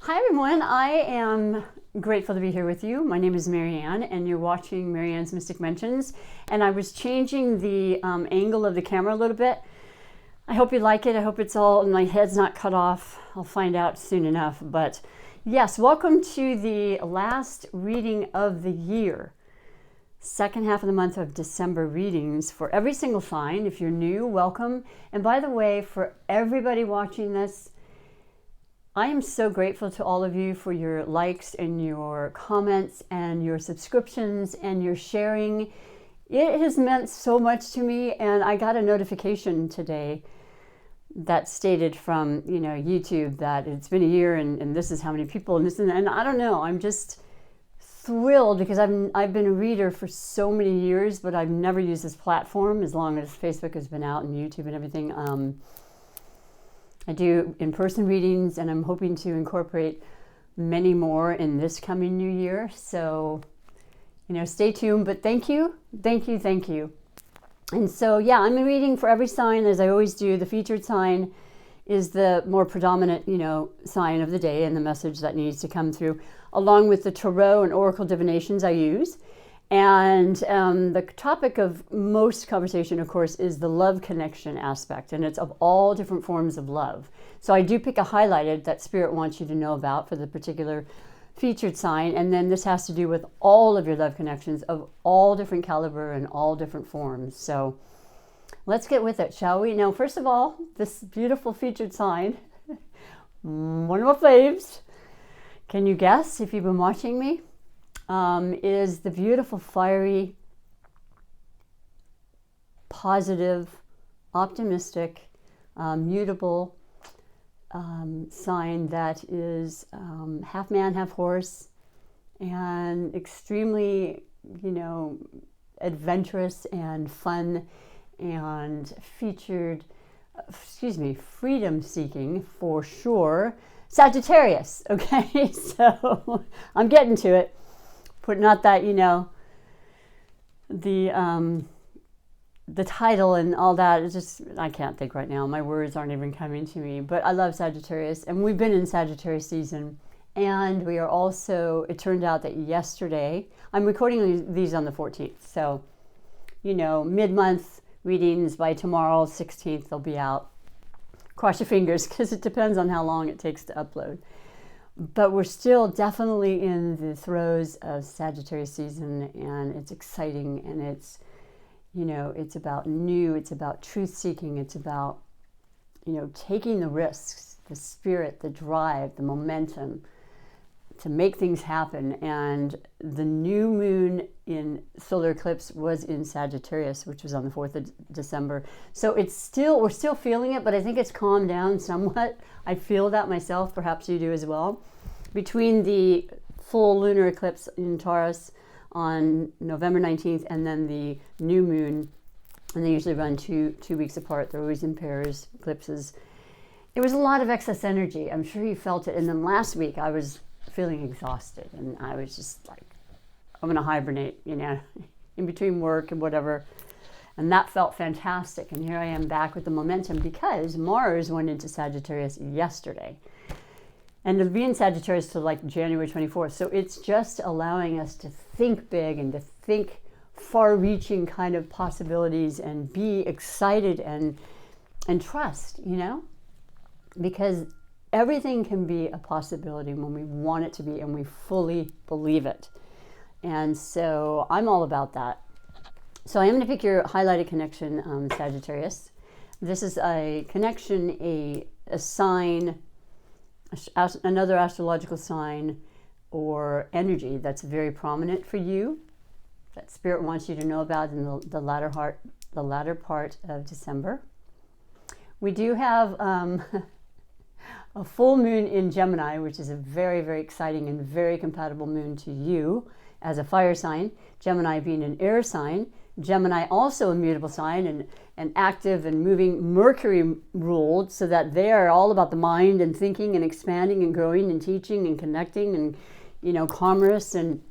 Hi everyone, I am grateful to be here with you. My name is Marianne and you're watching Marianne's Mystic Mentions, and I was changing the angle of the camera a little bit. I hope you like it. I hope it's all, my head's not cut off. I'll find out soon enough. But yes, welcome to the last reading of the year. Second half of the month of December readings for every single sign. If you're new, welcome. And by the way, for everybody watching this, I am so grateful to all of you for your likes and your comments and your subscriptions and your sharing. It has meant so much to me, and I got a notification today that stated from YouTube that it's been a year and this is how many people and this and I don't know. I'm just thrilled because I've been a reader for so many years, but I've never used this platform as long as Facebook has been out and YouTube and everything. I do in-person readings, and I'm hoping to incorporate many more in this coming new year. So, stay tuned, but thank you. And so, yeah, I'm reading for every sign, as I always do. The featured sign is the more predominant, sign of the day and the message that needs to come through, along with the tarot and oracle divinations I use. And the topic of most conversation, of course, is the love connection aspect, and it's of all different forms of love. So I do pick a highlighted that Spirit wants you to know about for the particular featured sign, and then this has to do with all of your love connections of all different caliber and all different forms. So let's get with it, shall we? Now, first of all, this beautiful featured sign, one of my faves, can you guess if you've been watching me? Is the beautiful, fiery, positive, optimistic, mutable sign that is half man, half horse, and extremely, adventurous and fun and freedom-seeking for sure. Sagittarius, okay? So I'm getting to it. Put not that, the title and all that is just, I can't think right now. My words aren't even coming to me, but I love Sagittarius, and we've been in Sagittarius season, and we are also, it turned out that yesterday, I'm recording these on the 14th, so, mid-month readings by tomorrow, 16th, they'll be out. Cross your fingers, because it depends on how long it takes to upload. But we're still definitely in the throes of Sagittarius season, and it's exciting, and it's, it's about new, it's about truth-seeking, it's about, taking the risks, the spirit, the drive, the momentum to make things happen. And the new moon in solar eclipse was in Sagittarius, which was on the 4th of December. So we're still feeling it, but I think it's calmed down somewhat. I feel that myself, perhaps you do as well. Between the full lunar eclipse in Taurus on November 19th and then the new moon, and they usually run two weeks apart. They're always in pairs, eclipses. It was a lot of excess energy. I'm sure you felt it. And then last week I was feeling exhausted, and I was just like, I'm going to hibernate, in between work and whatever. And that felt fantastic. And here I am back with the momentum because Mars went into Sagittarius yesterday. And it'll be in Sagittarius till like January 24th. So it's just allowing us to think big and to think far-reaching kind of possibilities and be excited and trust, because everything can be a possibility when we want it to be and we fully believe it. And so I'm all about that. So I am going to pick your highlighted connection, Sagittarius. This is a connection, a sign, another astrological sign or energy that's very prominent for you, that Spirit wants you to know about in the latter part of December. We do have a full moon in Gemini, which is a very, very exciting and very compatible moon to you as a fire sign. Gemini being an air sign. Gemini also a mutable sign and active and moving, Mercury ruled, so that they are all about the mind and thinking and expanding and growing and teaching and connecting and, commerce and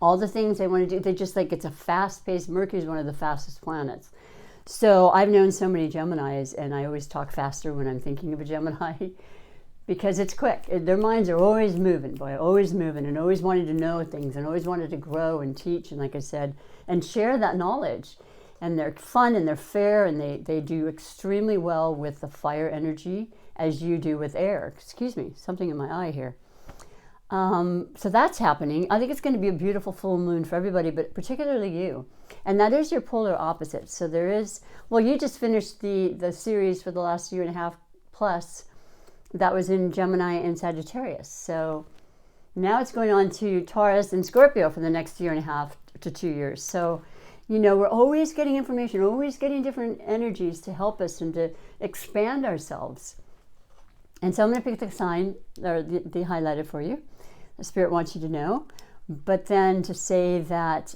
all the things they want to do. They just it's a fast-paced, Mercury is one of the fastest planets. So I've known so many Geminis, and I always talk faster when I'm thinking of a Gemini because it's quick. Their minds are always moving, boy, always moving, and always wanting to know things, and always wanted to grow and teach, and like I said, and share that knowledge. And they're fun and they're fair, and they do extremely well with the fire energy, as you do with air. Excuse me, something in my eye here. So that's happening. I think it's going to be a beautiful full moon for everybody, but particularly you. And that is your polar opposite. So there is, well, you just finished the series for the last year and a half plus that was in Gemini and Sagittarius. So now it's going on to Taurus and Scorpio for the next year and a half to 2 years. So, you know, we're always getting information, always getting different energies to help us and to expand ourselves. And so I'm going to pick the sign, or the highlighted for you. The Spirit wants you to know. But then to say that,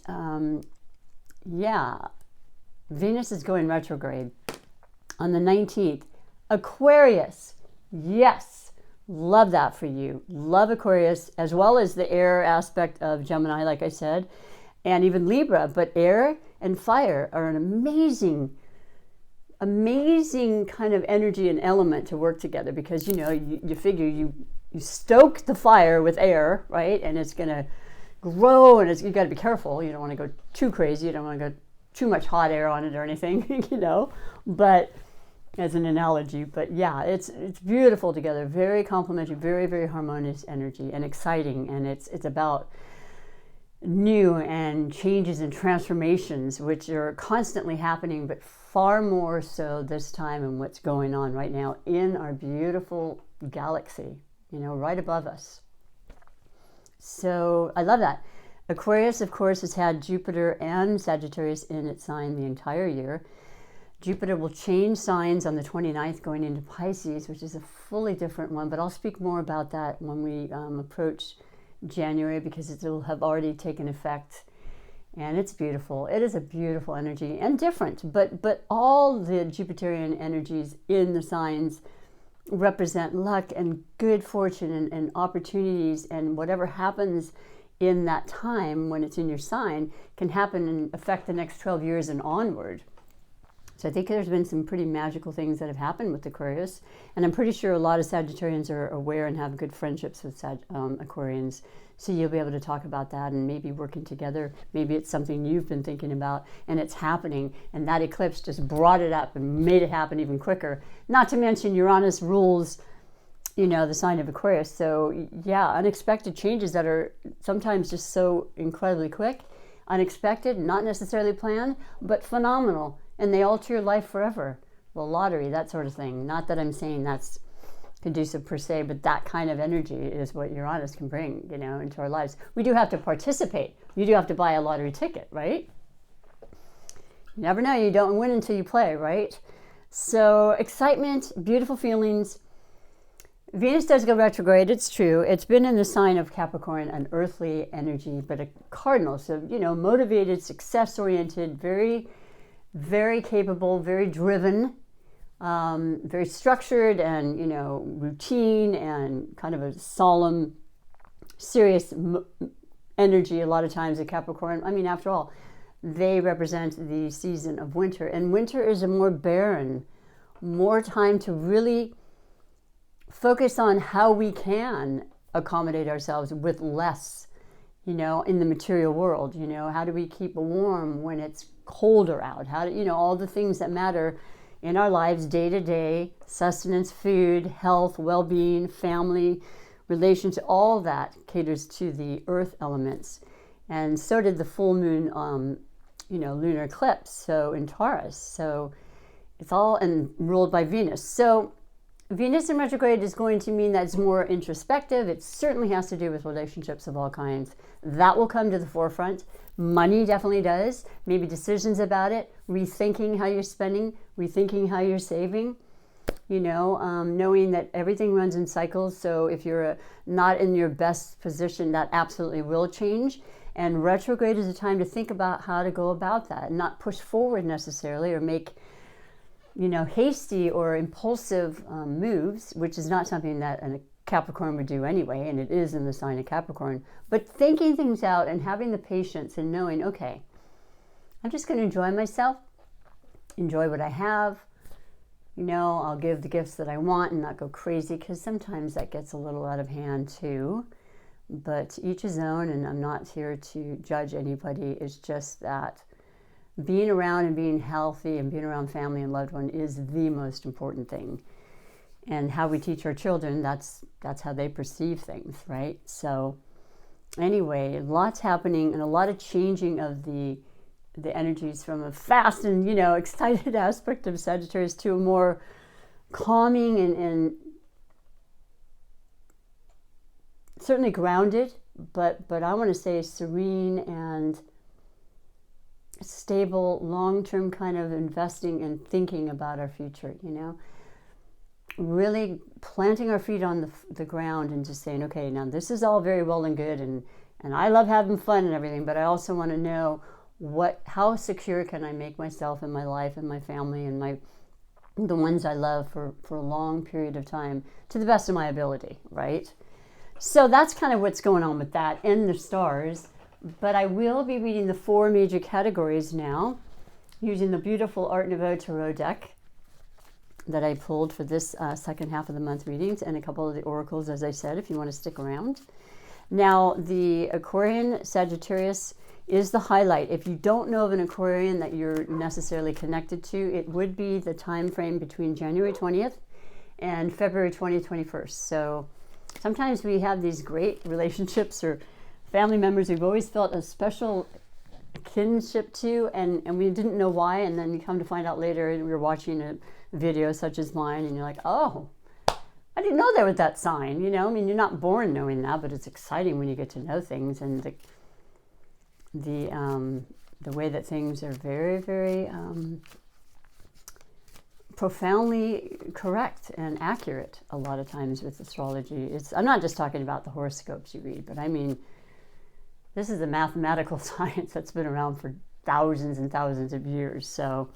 Venus is going retrograde on the 19th. Aquarius, yes, love that for you. Love Aquarius, as well as the air aspect of Gemini, like I said, and even Libra. But air and fire are an amazing kind of energy and element to work together, because, you know, you figure you stoke the fire with air, right? And it's going to grow, and you got to be careful. You don't want to go too crazy. You don't want to go too much hot air on it or anything, you know, but as an analogy. But yeah, it's beautiful together. Very complementary, very, very harmonious energy, and exciting. And it's about new and changes and transformations, which are constantly happening, but far more so this time and what's going on right now in our beautiful galaxy, you know, right above us. So I love that. Aquarius, of course, has had Jupiter and Sagittarius in its sign the entire year. Jupiter will change signs on the 29th, going into Pisces, which is a fully different one, but I'll speak more about that when we approach January, because it will have already taken effect. And it's beautiful. It is a beautiful energy and different, but all the Jupiterian energies in the signs represent luck and good fortune and opportunities, and whatever happens in that time when it's in your sign can happen and affect the next 12 years and onward. So I think there's been some pretty magical things that have happened with Aquarius, and I'm pretty sure a lot of Sagittarians are aware and have good friendships with Aquarians. So you'll be able to talk about that and maybe working together. Maybe it's something you've been thinking about and it's happening, and that eclipse just brought it up and made it happen even quicker. Not to mention Uranus rules, you know, the sign of Aquarius. So yeah, unexpected changes that are sometimes just so incredibly quick, unexpected, not necessarily planned, but phenomenal. And they alter your life forever. The lottery, that sort of thing. Not that I'm saying that's conducive per se, but that kind of energy is what Uranus can bring, you know, into our lives. We do have to participate. You do have to buy a lottery ticket, right? You never know. You don't win until you play, right? So excitement, beautiful feelings. Venus does go retrograde, it's true. It's been in the sign of Capricorn, an earthly energy, but a cardinal. So, you know, motivated, success-oriented, very, very capable, very driven, very structured, and, you know, routine, and kind of a solemn, serious energy a lot of times at Capricorn. I mean, after all, they represent the season of winter, and winter is a more barren, more time to really focus on how we can accommodate ourselves with less, you know, in the material world. You know, how do we keep warm when it's colder out? How do, you know, all the things that matter in our lives day to day, sustenance, food, health, well-being, family, relations, all that caters to the earth elements. And so did the full moon, you know, lunar eclipse, so in Taurus. So it's all and ruled by Venus. So Venus in retrograde is going to mean that it's more introspective. It certainly has to do with relationships of all kinds. That will come to the forefront. Money definitely does. Maybe decisions about it, rethinking how you're spending, rethinking how you're saving. You know, knowing that everything runs in cycles. So if you're not in your best position, that absolutely will change. And retrograde is a time to think about how to go about that and not push forward necessarily or make, you know, hasty or impulsive moves, which is not something that a Capricorn would do anyway, and it is in the sign of Capricorn. But thinking things out and having the patience and knowing, okay, I'm just going to enjoy myself, enjoy what I have, I'll give the gifts that I want and not go crazy, because sometimes that gets a little out of hand too. But each his own, and I'm not here to judge anybody. It's just that being around and being healthy and being around family and loved one is the most important thing. And how we teach our children, that's how they perceive things, right? So anyway, lots happening and a lot of changing of the energies from a fast and, excited aspect of Sagittarius to a more calming and certainly grounded, but I want to say serene and stable, long-term kind of investing and thinking about our future, really planting our feet on the ground and just saying, okay, now this is all very well and good, and I love having fun and everything, but I also want to know how secure can I make myself and my life and my family and the ones I love for a long period of time to the best of my ability, right? So that's kind of what's going on with that and the stars. But I will be reading the 4 major categories now using the beautiful Art Nouveau Tarot deck that I pulled for this second half of the month readings, and a couple of the oracles, as I said, if you want to stick around. Now, the Aquarian Sagittarius is the highlight. If you don't know of an Aquarian that you're necessarily connected to, it would be the time frame between January 20th and February 21st. So sometimes we have these great relationships or family members we've always felt a special kinship to, and we didn't know why, and then you come to find out later, and we were watching a video such as mine, and you're like, oh, I didn't know there was that sign, I mean, you're not born knowing that, but it's exciting when you get to know things, and the way that things are very, very profoundly correct and accurate a lot of times with astrology. I'm not just talking about the horoscopes you read, but I mean, this is a mathematical science that's been around for thousands and thousands of years. So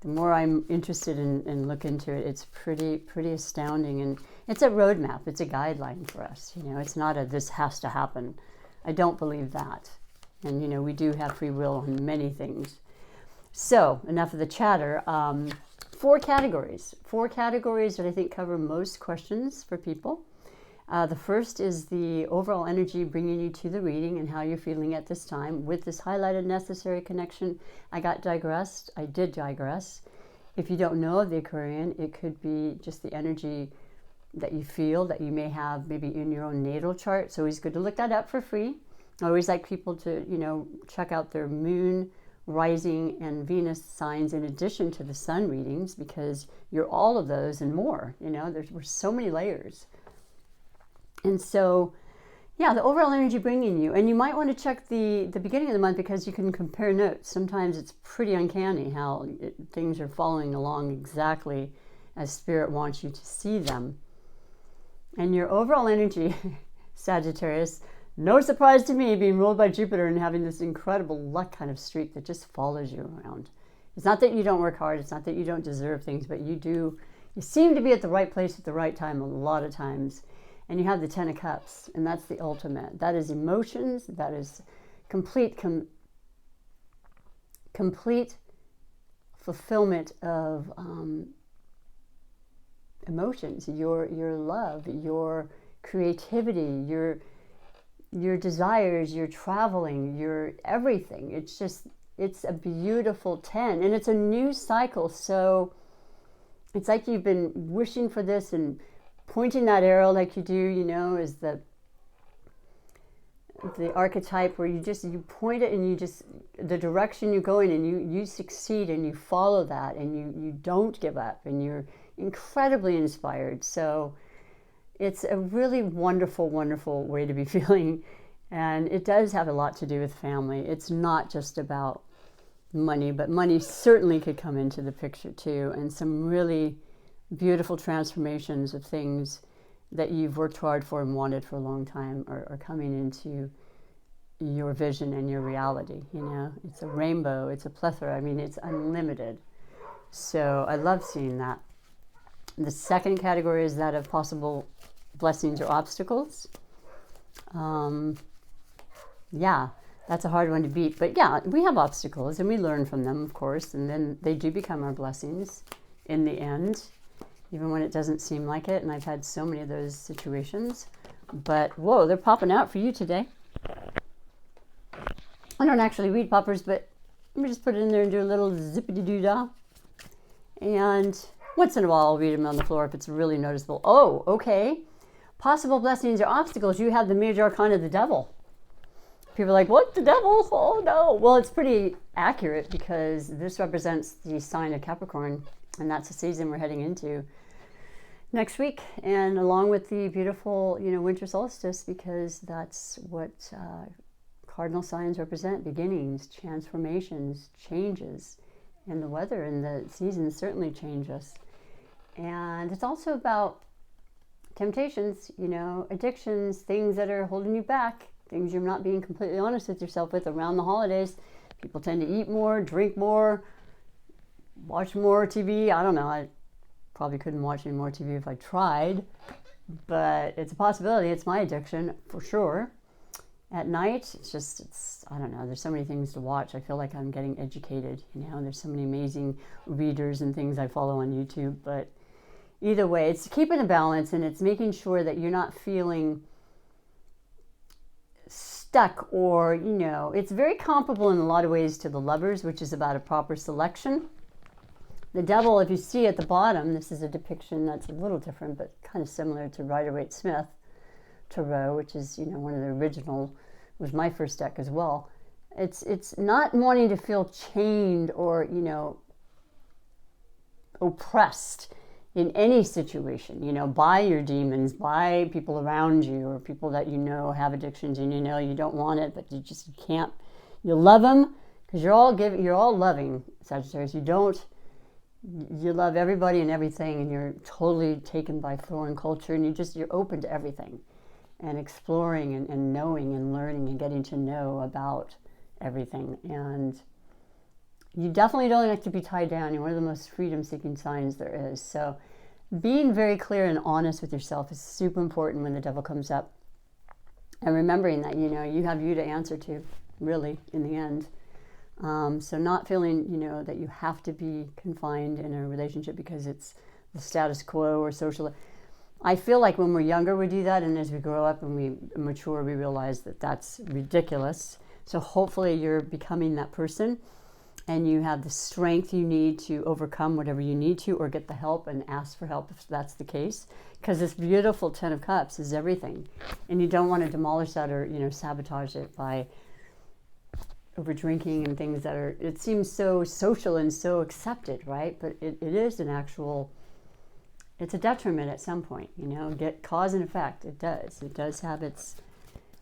the more I'm interested in look into it, it's pretty astounding. And it's a roadmap. It's a guideline for us. It's not this has to happen. I don't believe that. And, we do have free will on many things. So enough of the chatter. 4 categories. 4 categories that I think cover most questions for people. The first is the overall energy bringing you to the reading and how you're feeling at this time. With this highlighted necessary connection, I did digress. If you don't know of the Aquarian, it could be just the energy that you feel that you may have maybe in your own natal chart. So it's good to look that up for free. I always like people to, check out their moon, rising, and Venus signs in addition to the sun readings, because you're all of those and more. There's so many layers. And so, yeah, the overall energy bringing you. And you might want to check the beginning of the month, because you can compare notes. Sometimes it's pretty uncanny how things are following along exactly as Spirit wants you to see them. And your overall energy, Sagittarius, no surprise to me, being ruled by Jupiter and having this incredible luck kind of streak that just follows you around. It's not that you don't work hard. It's not that you don't deserve things, but you seem to be at the right place at the right time a lot of times. And you have the 10 of Cups, and that's the ultimate. That is emotions. That is complete fulfillment of emotions. Your love, your creativity, your desires, your traveling, your everything. It's a beautiful 10, and it's a new cycle. So it's like you've been wishing for this and pointing that arrow like you do, is the archetype where you point it and the direction you're going, and you succeed and you follow that, and you don't give up, and you're incredibly inspired. So it's a really wonderful, wonderful way to be feeling. And it does have a lot to do with family. It's not just about money, but money certainly could come into the picture too. And some really beautiful transformations of things that you've worked hard for and wanted for a long time are coming into your vision and your reality. It's a rainbow, it's a plethora. I mean, it's unlimited. So I love seeing that. The second category is that of possible blessings or obstacles. Yeah, that's a hard one to beat. But yeah, we have obstacles and we learn from them, of course, and then they do become our blessings. in the end, even when it doesn't seem like it. And I've had so many of those situations. But whoa, they're popping out for you today. I don't actually read poppers, but let me just put it in there and do a little zippity-doo-dah. And once in a while, I'll read them on the floor if it's really noticeable. Oh, okay. Possible blessings or obstacles. You have the major arcana of the devil. People are like, what, the devil? Oh, no. Well, it's pretty accurate because this represents the sign of Capricorn, and that's the season we're heading into next week, and along with the beautiful, winter solstice, because that's what cardinal signs represent: beginnings, transformations, changes. And the weather and the seasons certainly change us. And it's also about temptations, addictions, things that are holding you back, things you're not being completely honest with yourself with around the holidays. People tend to eat more, drink more, watch more TV. I don't know. I probably couldn't watch any more TV if I tried, but it's a possibility. It's my addiction for sure. At night, I don't know, there's so many things to watch. I feel like I'm getting educated, there's so many amazing readers and things I follow on YouTube. But either way, it's keeping a balance, and it's making sure that you're not feeling stuck or, it's very comparable in a lot of ways to the Lovers, which is about a proper selection. The devil, if you see at the bottom, this is a depiction that's a little different, but kind of similar to Rider-Waite-Smith Tarot, which is, one of the original, was my first deck as well. It's not wanting to feel chained or, oppressed in any situation, by your demons, by people around you, or people that have addictions and you don't want it, but you can't. You love them because you're all loving, Sagittarius. You love everybody and everything, and you're totally taken by foreign culture, and you're open to everything and exploring and knowing and learning and getting to know about everything. And you definitely don't like to be tied down. You're one of the most freedom-seeking signs there is. So being very clear and honest with yourself is super important when the devil comes up. And remembering that, you have you to answer to, really, in the end. So not feeling, that you have to be confined in a relationship because it's the status quo or social. I feel like when we're younger, we do that. And as we grow up and we mature, we realize that that's ridiculous. So hopefully you're becoming that person, and you have the strength you need to overcome whatever you need to, or get the help and ask for help if that's the case. Because this beautiful Ten of Cups is everything. And you don't want to demolish that or, sabotage it by over drinking and things that are, it seems so social and so accepted, right? But it is it's a detriment at some point, get cause and effect. It does have its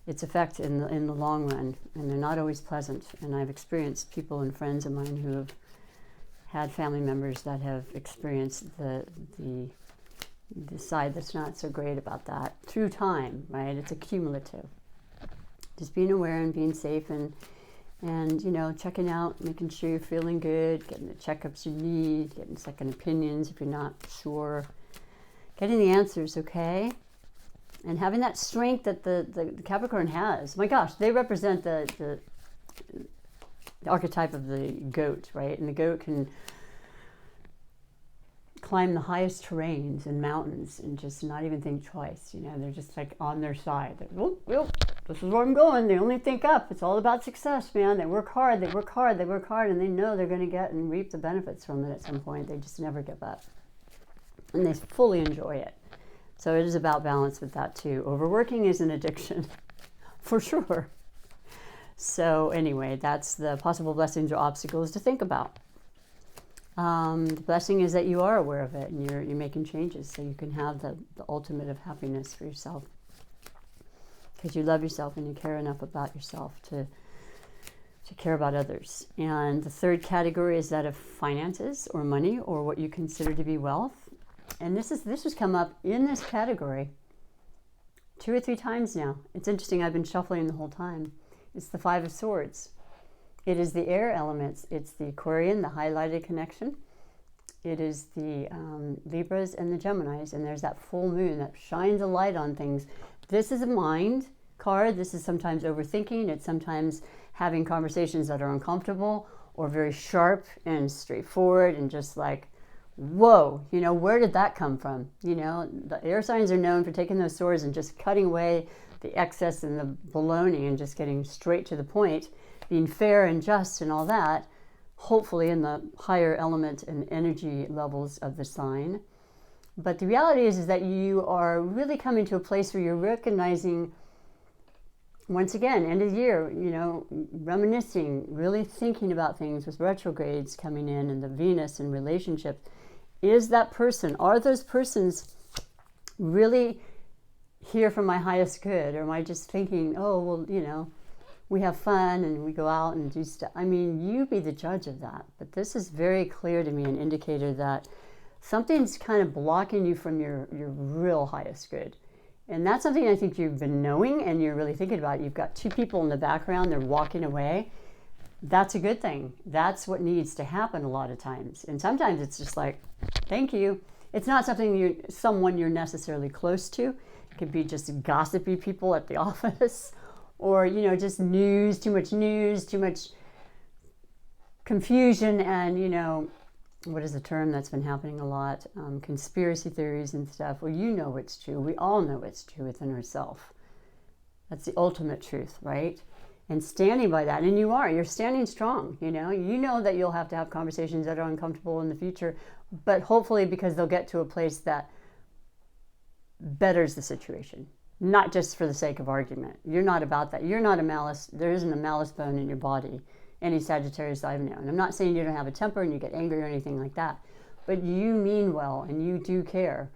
effect in the long run, and they're not always pleasant. And I've experienced people and friends of mine who have had family members that have experienced the side that's not so great about that through time, right? It's accumulative. Just being aware and being safe and checking out, making sure you're feeling good, getting the checkups you need, getting second opinions if you're not sure, getting the answers, okay? And having that strength that the Capricorn has. My gosh, they represent the archetype of the goat, right? And the goat can climb the highest terrains and mountains and just not even think twice. They're just like on their side. Well, this is where I'm going. They only think up. It's all about success, man. They work hard, and they know they're going to get and reap the benefits from it at some point. They just never give up. And they fully enjoy it. So it is about balance with that too. Overworking is an addiction, for sure. So anyway, that's the possible blessings or obstacles to think about. The blessing is that you are aware of it and you're making changes so you can have the ultimate of happiness for yourself. Because you love yourself and you care enough about yourself to care about others. And the third category is that of finances or money or what you consider to be wealth. And this has come up in this category 2 or 3 times now. It's interesting. I've been shuffling the whole time. It's the Five of Swords. It is the air elements. It's the Aquarian, the highlighted connection. It is the Libras and the Geminis. And there's that full moon that shines a light on things. This is a mind card. This is sometimes overthinking. It's sometimes having conversations that are uncomfortable or very sharp and straightforward and just like, whoa, you know, where did that come from? You know, the air signs are known for taking those swords and just cutting away the excess and the baloney and just getting straight to the point, being fair and just and all that, hopefully in the higher element and energy levels of the sign. But the reality is that you are really coming to a place where you're recognizing, once again, end of the year, you know, reminiscing, really thinking about things with retrogrades coming in and the Venus and relationship. Is that person, are those persons really here for my highest good? Or am I just thinking, oh, well, you know, we have fun and we go out and do stuff? I mean, you be the judge of that. But this is very clear to me, an indicator that something's kind of blocking you from your real highest good. And that's something I think you've been knowing and you're really thinking about. You've got two people in the background, they're walking away. That's a good thing. That's what needs to happen a lot of times. And sometimes it's just like, thank you. It's not someone you're necessarily close to. It could be just gossipy people at the office, or, you know, just too much confusion, and, you know, what is the term that's been happening a lot? Conspiracy theories and stuff. Well, you know it's true. We all know it's true within ourselves. That's the ultimate truth, right? And standing by that, and you're standing strong, you know that you'll have to have conversations that are uncomfortable in the future, but hopefully because they'll get to a place that betters the situation, not just for the sake of argument. You're not about that. You're not a malice. There isn't a malice bone in your body, any Sagittarius I've known. I'm not saying you don't have a temper and you get angry or anything like that, but you mean well and you do care.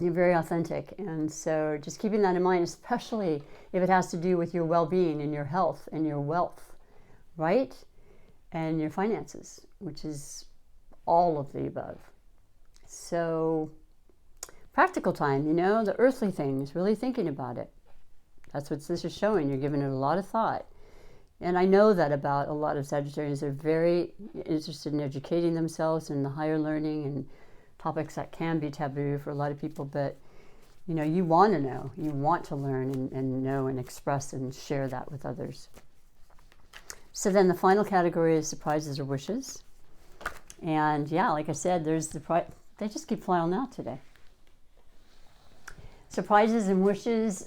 You're very authentic. And so just keeping that in mind, especially if it has to do with your well-being and your health and your wealth, right? And your finances, which is all of the above. So practical time, you know, the earthly things, really thinking about it. That's what this is showing. You're giving it a lot of thought. And I know that about a lot of Sagittarians. They're very interested in educating themselves in the higher learning and topics that can be taboo for a lot of people. But, you know, you want to know. You want to learn and know and express and share that with others. So then the final category is surprises or wishes. And yeah, like I said, there's they just keep flying out today. Surprises and wishes.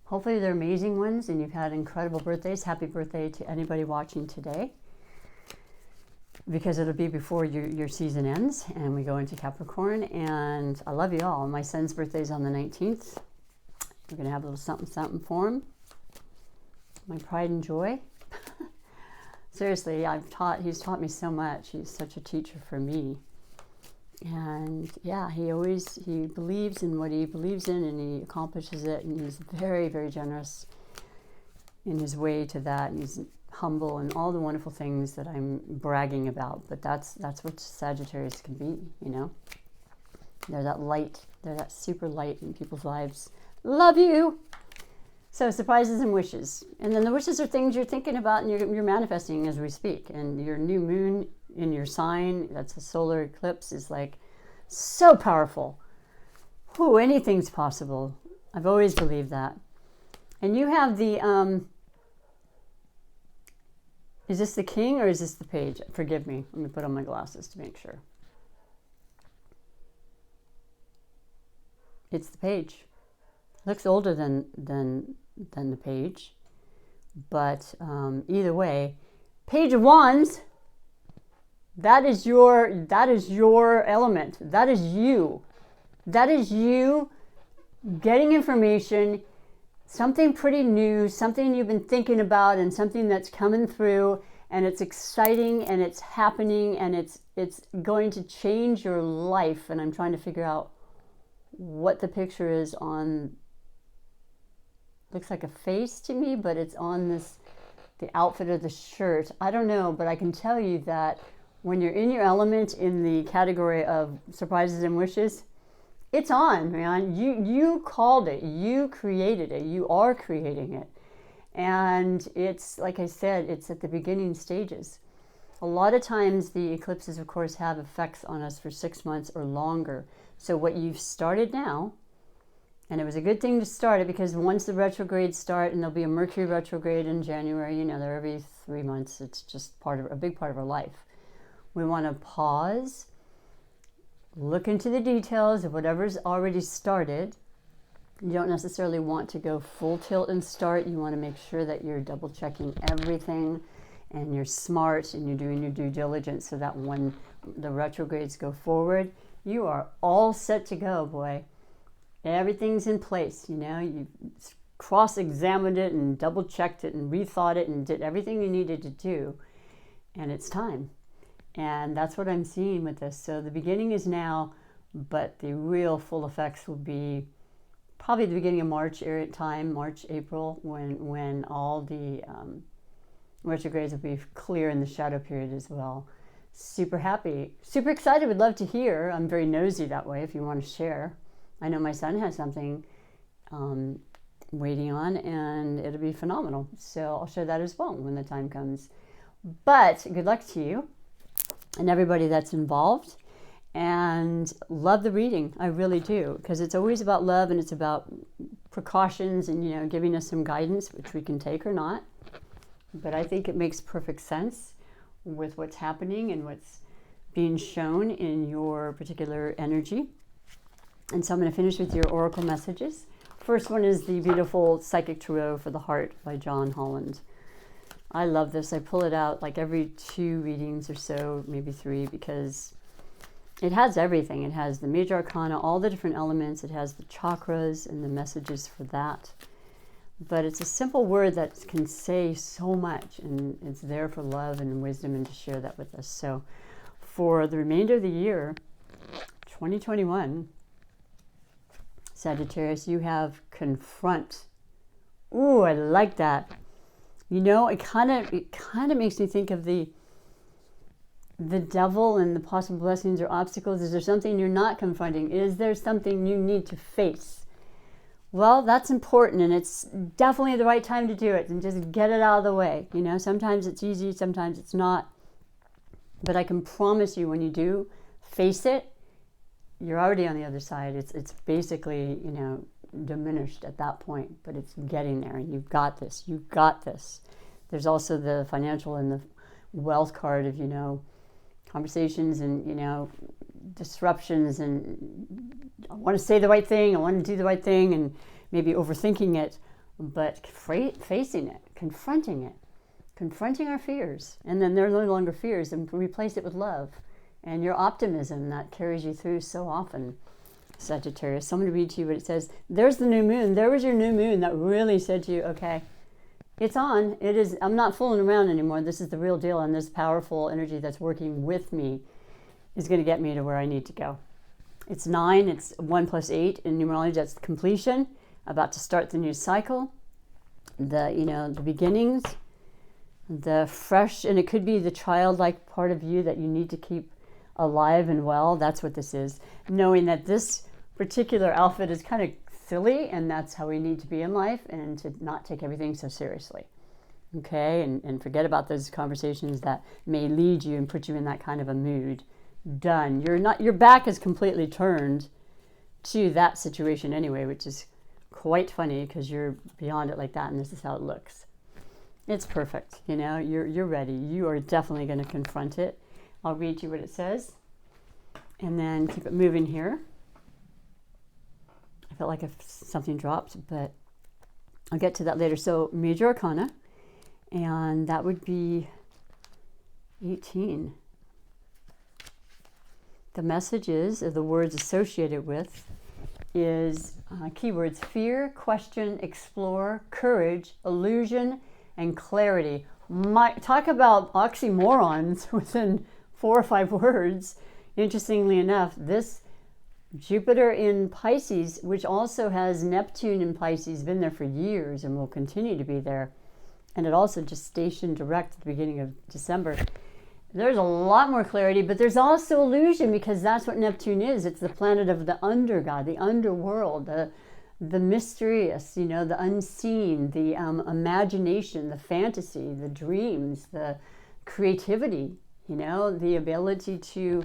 Hopefully they're amazing ones and you've had incredible birthdays. Happy birthday to anybody watching today, because it'll be before your season ends and we go into Capricorn. And I love you all. My son's birthday is on the 19th. We're going to have a little something, something for him. My pride and joy. Seriously, he's taught me so much. He's such a teacher for me. And yeah, he believes in what he believes in and he accomplishes it, and he's very, very generous in his way to that, and he's humble and all the wonderful things that I'm bragging about. But that's what Sagittarius can be, you know. They're that light, they're that super light in people's lives. Love you! So surprises and wishes. And then the wishes are things you're thinking about and you're manifesting as we speak. And your new moon in your sign, that's a solar eclipse, is like so powerful. Whew, anything's possible. I've always believed that. And you have the, is this the king or is this the page? Forgive me. Let me put on my glasses to make sure. It's the page. Looks older than the page. But either way, Page of Wands, that is your element. That is you. That is you getting information, something pretty new, something you've been thinking about, and something that's coming through, and it's exciting and it's happening and it's going to change your life. And I'm trying to figure out what the picture is on. Looks like a face to me, but it's on the outfit of the shirt. I don't know, but I can tell you that when you're in your element in the category of surprises and wishes, it's on, man. You called it. You created it. You are creating it. And it's, like I said, it's at the beginning stages. A lot of times the eclipses, of course, have effects on us for 6 months or longer. So what you've started now, and it was a good thing to start it, because once the retrogrades start, and there'll be a Mercury retrograde in January, you know, they're every 3 months. It's just a big part of our life. We want to pause, look into the details of whatever's already started. You don't necessarily want to go full tilt and start. You want to make sure that you're double checking everything and you're smart and you're doing your due diligence so that when the retrogrades go forward, you are all set to go, boy. Everything's in place, you know. You cross-examined it and double-checked it and rethought it and did everything you needed to do, and it's time. And that's what I'm seeing with this. So the beginning is now, but the real full effects will be probably the beginning of March time, March, April, when all the retrogrades will be clear in the shadow period as well. Super happy, super excited. Would love to hear. I'm very nosy that way if you want to share. I know my son has something waiting on, and it'll be phenomenal. So I'll share that as well when the time comes. But good luck to you and everybody that's involved. And love the reading. I really do, because it's always about love and it's about precautions and, you know, giving us some guidance, which we can take or not. But I think it makes perfect sense with what's happening and what's being shown in your particular energy. And so I'm going to finish with your oracle messages. First one is the beautiful Psychic Tarot for the Heart by John Holland. I love this. I pull it out like every 2 readings or so, maybe 3, because it has everything. It has the major arcana, all the different elements. It has the chakras and the messages for that. But it's a simple word that can say so much, and it's there for love and wisdom and to share that with us. So for the remainder of the year, 2021, Sagittarius, you have confront. Ooh, I like that. You know, it kind of makes me think of the devil and the possible blessings or obstacles. Is there something you're not confronting? Is there something you need to face? Well, that's important, and it's definitely the right time to do it, and just get it out of the way. You know, sometimes it's easy, sometimes it's not. But I can promise you, when you do face it, you're already on the other side. It's basically, you know, diminished at that point, but it's getting there, and you've got this. You've got this. There's also the financial and the wealth card of, you know, conversations and, you know, disruptions, and I want to say the right thing, I want to do the right thing, and maybe overthinking it, but facing it, confronting our fears, and then they're no longer fears, and replace it with love and your optimism that carries you through so often, Sagittarius. So I'm going to read to you what it says. There's the new moon. There was your new moon that really said to you, okay, it's on. It is. I'm not fooling around anymore. This is the real deal, and this powerful energy that's working with me is going to get me to where I need to go. It's 9. It's 1 + 8 in numerology. That's completion. About to start the new cycle. The beginnings, the fresh, and it could be the childlike part of you that you need to keep alive and well. That's what this is. Knowing that this particular outfit is kind of silly, and that's how we need to be in life, and to not take everything so seriously. Okay, and forget about those conversations that may lead you and put you in that kind of a mood. Done. Your back is completely turned to that situation anyway, which is quite funny because you're beyond it like that, and this is how it looks. It's perfect. You know, you're ready. You are definitely going to confront it. I'll read you what it says, and then keep it moving here. I felt like if something dropped, but I'll get to that later. So major arcana, and that would be 18. The messages, or the words associated with, is keywords: fear, question, explore, courage, illusion, and clarity. Talk about oxymorons within 4 or 5 words. Interestingly enough, this Jupiter in Pisces, which also has Neptune in Pisces, been there for years and will continue to be there, and it also just stationed direct at the beginning of December. There's a lot more clarity, but there's also illusion, because that's what Neptune is. It's the planet of the undergod, the underworld, the mysterious, you know, the unseen, the imagination, the fantasy, the dreams, the creativity, you know, the ability to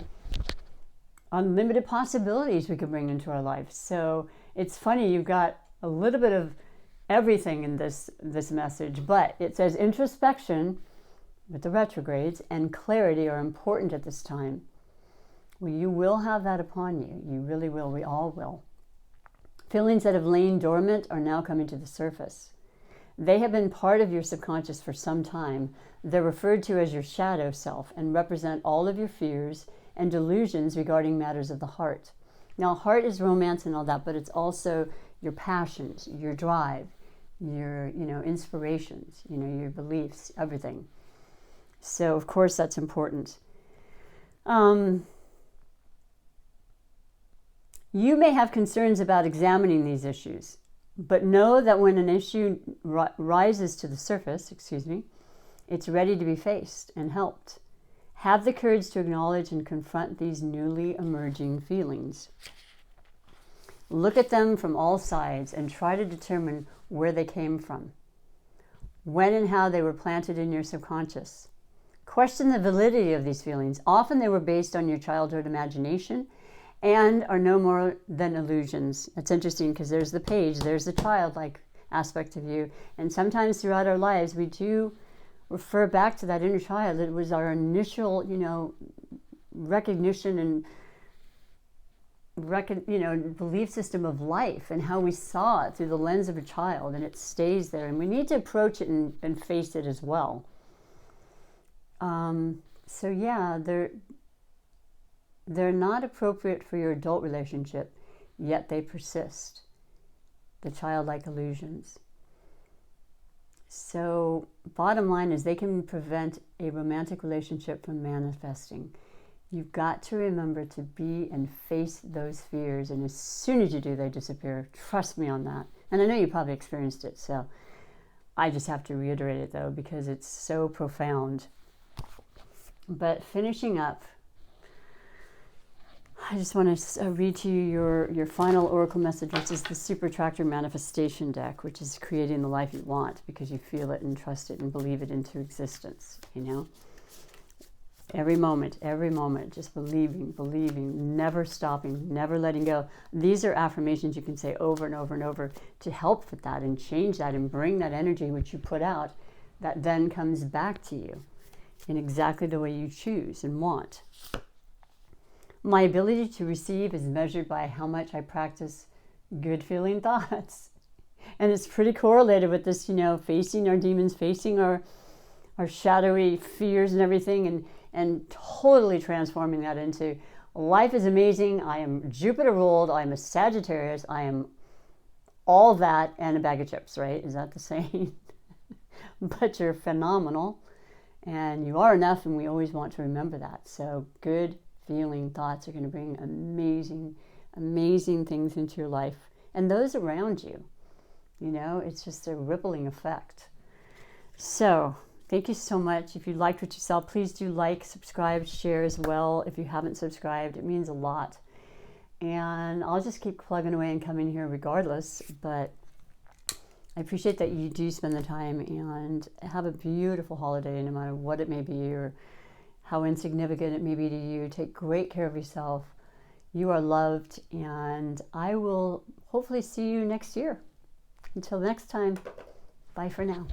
unlimited possibilities we can bring into our life. So it's funny, you've got a little bit of everything in this message, but it says introspection, with the retrogrades, and clarity are important at this time. Well, you will have that upon you. You really will. We all will. Feelings that have lain dormant are now coming to the surface. They have been part of your subconscious for some time. They're referred to as your shadow self and represent all of your fears and delusions regarding matters of the heart. Now, heart is romance and all that, but it's also your passions, your drive, your, inspirations, your beliefs, everything. So, of course, that's important. You may have concerns about examining these issues, but know that when an issue rises to the surface, it's ready to be faced and helped. Have the courage to acknowledge and confront these newly emerging feelings. Look at them from all sides and try to determine where they came from, when and how they were planted in your subconscious. Question the validity of these feelings. Often they were based on your childhood imagination and are no more than illusions. It's interesting because there's the page, there's the childlike aspect of you. And sometimes throughout our lives, we do refer back to that inner child. It was our initial, recognition and belief system of life and how we saw it through the lens of a child, and it stays there. And we need to approach it and face it as well. They're not appropriate for your adult relationship, yet they persist. The childlike illusions. So, bottom line is they can prevent a romantic relationship from manifesting. You've got to remember to be and face those fears, and as soon as you do, they disappear. Trust me on that. And I know you probably experienced it, so I just have to reiterate it though, because it's so profound. But finishing up, I just want to read to you your final oracle message, which is the Super Attractor Manifestation deck, which is creating the life you want because you feel it and trust it and believe it into existence, Every moment, just believing, never stopping, never letting go. These are affirmations you can say over and over and over to help with that and change that and bring that energy which you put out that then comes back to you in exactly the way you choose and want. My ability to receive is measured by how much I practice good feeling thoughts. And it's pretty correlated with this, facing our demons, facing our shadowy fears and everything, and totally transforming that into life is amazing. I am Jupiter ruled. I am a Sagittarius. I am all that and a bag of chips, right? Is that the same? But you're phenomenal and you are enough, and we always want to remember that. So good feeling thoughts are going to bring amazing, amazing things into your life and those around you. It's just a rippling effect. So thank you so much. If you liked what you saw, please do like, subscribe, share as well. If you haven't subscribed, it means a lot. And I'll just keep plugging away and coming here regardless. But I appreciate that you do spend the time, and have a beautiful holiday, no matter what it may be or how insignificant it may be to you. Take great care of yourself. You are loved, and I will hopefully see you next year. Until next time, bye for now.